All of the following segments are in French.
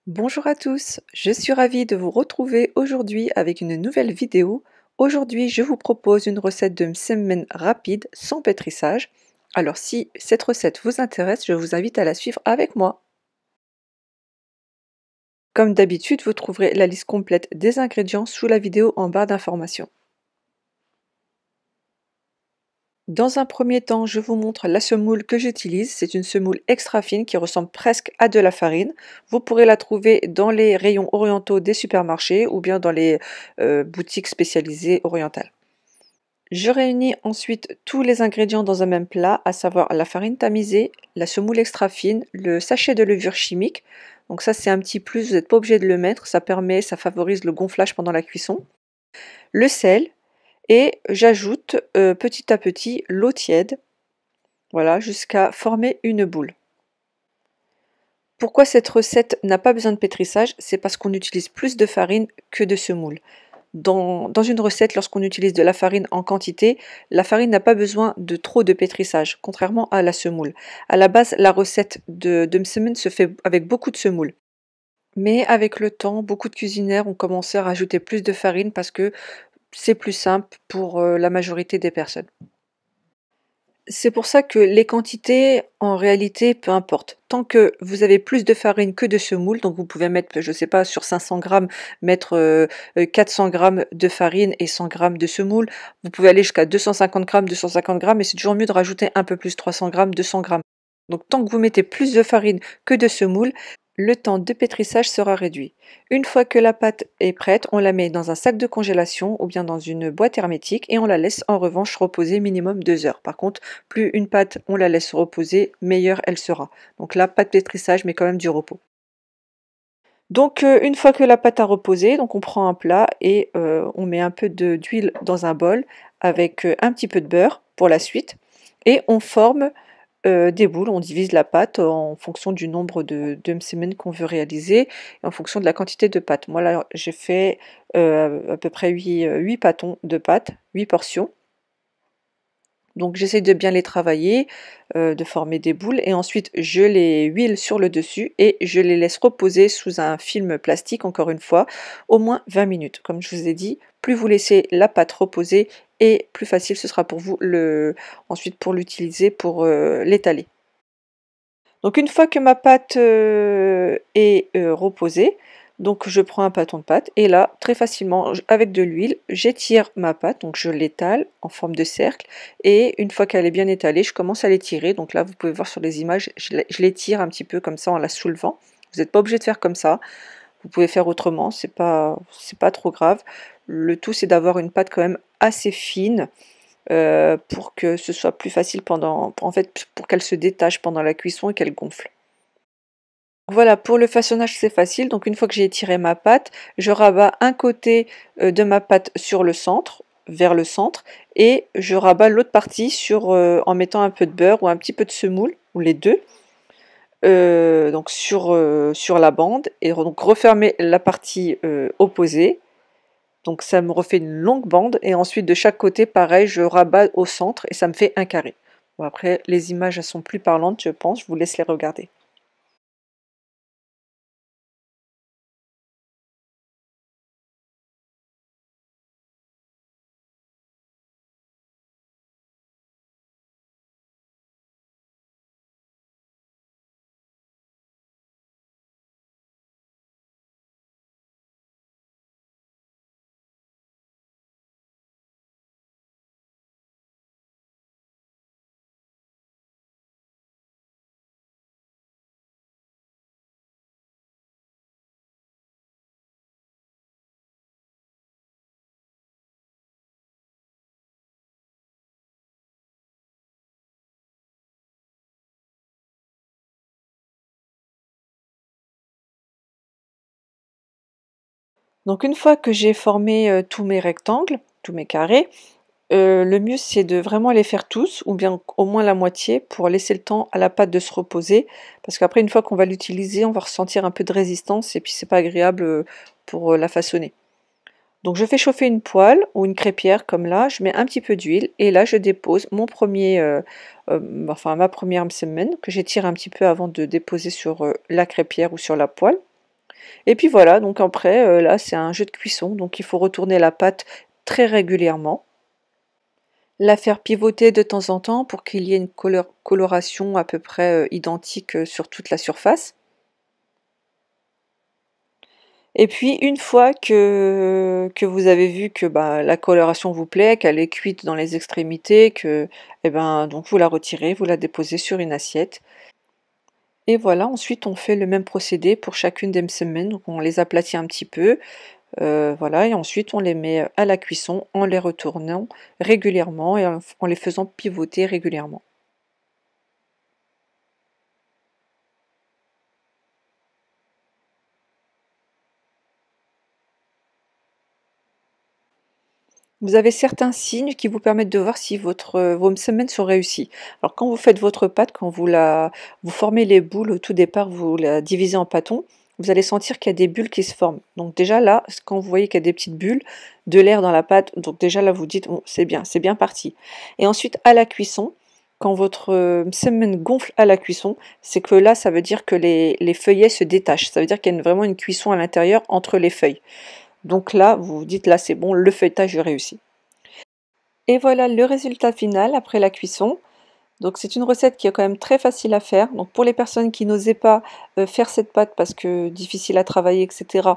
Bonjour à tous, je suis ravie de vous retrouver aujourd'hui avec une nouvelle vidéo. Aujourd'hui, je vous propose une recette de msemen rapide sans pétrissage. Alors si cette recette vous intéresse, je vous invite à la suivre avec moi. Comme d'habitude, vous trouverez la liste complète des ingrédients sous la vidéo en barre d'informations. Dans un premier temps, je vous montre la semoule que j'utilise. C'est une semoule extra fine qui ressemble presque à de la farine. Vous pourrez la trouver dans les rayons orientaux des supermarchés ou bien dans les boutiques spécialisées orientales. Je réunis ensuite tous les ingrédients dans un même plat, à savoir la farine tamisée, la semoule extra fine, le sachet de levure chimique. Donc ça c'est un petit plus, vous n'êtes pas obligé de le mettre, ça favorise le gonflage pendant la cuisson. Le sel, et j'ajoute petit à petit l'eau tiède, voilà, jusqu'à former une boule. Pourquoi cette recette n'a pas besoin de pétrissage? C'est parce qu'on utilise plus de farine que de semoule. Dans une recette, lorsqu'on utilise de la farine en quantité, la farine n'a pas besoin de trop de pétrissage, contrairement à la semoule. À la base, la recette de msemen se fait avec beaucoup de semoule. Mais avec le temps, beaucoup de cuisinières ont commencé à rajouter plus de farine parce que c'est plus simple pour la majorité des personnes. C'est pour ça que les quantités, en réalité, peu importe. Tant que vous avez plus de farine que de semoule, donc vous pouvez mettre, je sais pas, sur 500 grammes, mettre 400 grammes de farine et 100 grammes de semoule. Vous pouvez aller jusqu'à 250 grammes, mais c'est toujours mieux de rajouter un peu plus, 300 grammes, 200 grammes. Donc tant que vous mettez plus de farine que de semoule, le temps de pétrissage sera réduit. Une fois que la pâte est prête, on la met dans un sac de congélation ou bien dans une boîte hermétique et on la laisse en revanche reposer minimum 2 heures. Par contre, plus une pâte on la laisse reposer, meilleure elle sera. Donc là, pas de pétrissage mais quand même du repos. Donc une fois que la pâte a reposé, donc on prend un plat et on met un peu d'huile dans un bol avec un petit peu de beurre pour la suite et on forme des boules. On divise la pâte en fonction du nombre de msemen qu'on veut réaliser et en fonction de la quantité de pâte. Moi là j'ai fait à peu près 8 pâtons de pâte, 8 portions. Donc j'essaie de bien les travailler, de former des boules et ensuite je les huile sur le dessus et je les laisse reposer sous un film plastique encore une fois, au moins 20 minutes. Comme je vous ai dit, plus vous laissez la pâte reposer et plus facile ce sera pour vous ensuite pour l'utiliser pour l'étaler. Donc une fois que ma pâte est reposée, donc je prends un pâton de pâte et là, très facilement, avec de l'huile, j'étire ma pâte, donc je l'étale en forme de cercle et une fois qu'elle est bien étalée, je commence à l'étirer. Donc là, vous pouvez voir sur les images, je l'étire un petit peu comme ça en la soulevant. Vous n'êtes pas obligé de faire comme ça, vous pouvez faire autrement, c'est pas trop grave. Le tout, c'est d'avoir une pâte quand même assez fine pour que ce soit plus facile en fait, pour qu'elle se détache pendant la cuisson et qu'elle gonfle. Voilà, pour le façonnage, c'est facile. Donc une fois que j'ai étiré ma pâte, je rabats un côté de ma pâte sur le centre, vers le centre, et je rabats l'autre partie en mettant un peu de beurre ou un petit peu de semoule, ou les deux, donc sur la bande, et donc refermer la partie opposée. Donc ça me refait une longue bande et ensuite de chaque côté, pareil, je rabats au centre et ça me fait un carré. Bon, après, les images elles sont plus parlantes, je pense, je vous laisse les regarder. Donc une fois que j'ai formé tous mes rectangles, tous mes carrés, le mieux c'est de vraiment les faire tous, ou bien au moins la moitié, pour laisser le temps à la pâte de se reposer, parce qu'après une fois qu'on va l'utiliser, on va ressentir un peu de résistance et puis c'est pas agréable pour la façonner. Donc je fais chauffer une poêle ou une crêpière comme là, je mets un petit peu d'huile et là je dépose ma première msemen que j'étire un petit peu avant de déposer sur la crêpière ou sur la poêle. Et puis voilà, donc après, là c'est un jeu de cuisson, donc il faut retourner la pâte très régulièrement. La faire pivoter de temps en temps pour qu'il y ait une coloration à peu près identique sur toute la surface. Et puis une fois que vous avez vu que bah, la coloration vous plaît, qu'elle est cuite dans les extrémités, que eh ben, donc vous la retirez, vous la déposez sur une assiette. Et voilà, ensuite on fait le même procédé pour chacune des semaines, donc on les aplatit un petit peu, voilà, et ensuite on les met à la cuisson en les retournant régulièrement et en les faisant pivoter régulièrement. Vous avez certains signes qui vous permettent de voir si vos semaines sont réussies. Alors quand vous faites votre pâte, quand vous formez les boules au tout départ, vous la divisez en pâtons, vous allez sentir qu'il y a des bulles qui se forment. Donc déjà là, quand vous voyez qu'il y a des petites bulles, de l'air dans la pâte, donc déjà là vous dites, bon, c'est bien parti. Et ensuite à la cuisson, quand votre semaine gonfle à la cuisson, c'est que là ça veut dire que les feuillets se détachent. Ça veut dire qu'il y a vraiment une cuisson à l'intérieur entre les feuilles. Donc là, vous vous dites, là c'est bon, le feuilletage est réussi. Et voilà le résultat final après la cuisson. Donc c'est une recette qui est quand même très facile à faire. Donc pour les personnes qui n'osaient pas faire cette pâte parce que difficile à travailler, etc.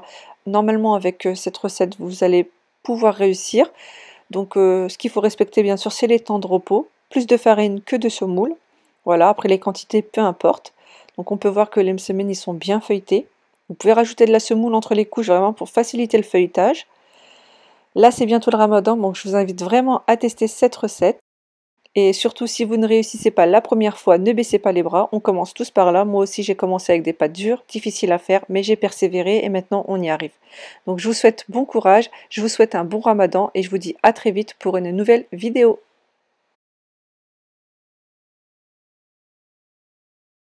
Normalement avec cette recette, vous allez pouvoir réussir. Donc ce qu'il faut respecter bien sûr, c'est les temps de repos. Plus de farine que de semoule. Voilà, après les quantités, peu importe. Donc on peut voir que les msemen, ils sont bien feuilletés. Vous pouvez rajouter de la semoule entre les couches vraiment pour faciliter le feuilletage. Là, c'est bientôt le ramadan, donc je vous invite vraiment à tester cette recette. Et surtout, si vous ne réussissez pas la première fois, ne baissez pas les bras. On commence tous par là. Moi aussi, j'ai commencé avec des pâtes dures, difficiles à faire, mais j'ai persévéré et maintenant on y arrive. Donc je vous souhaite bon courage, je vous souhaite un bon ramadan et je vous dis à très vite pour une nouvelle vidéo.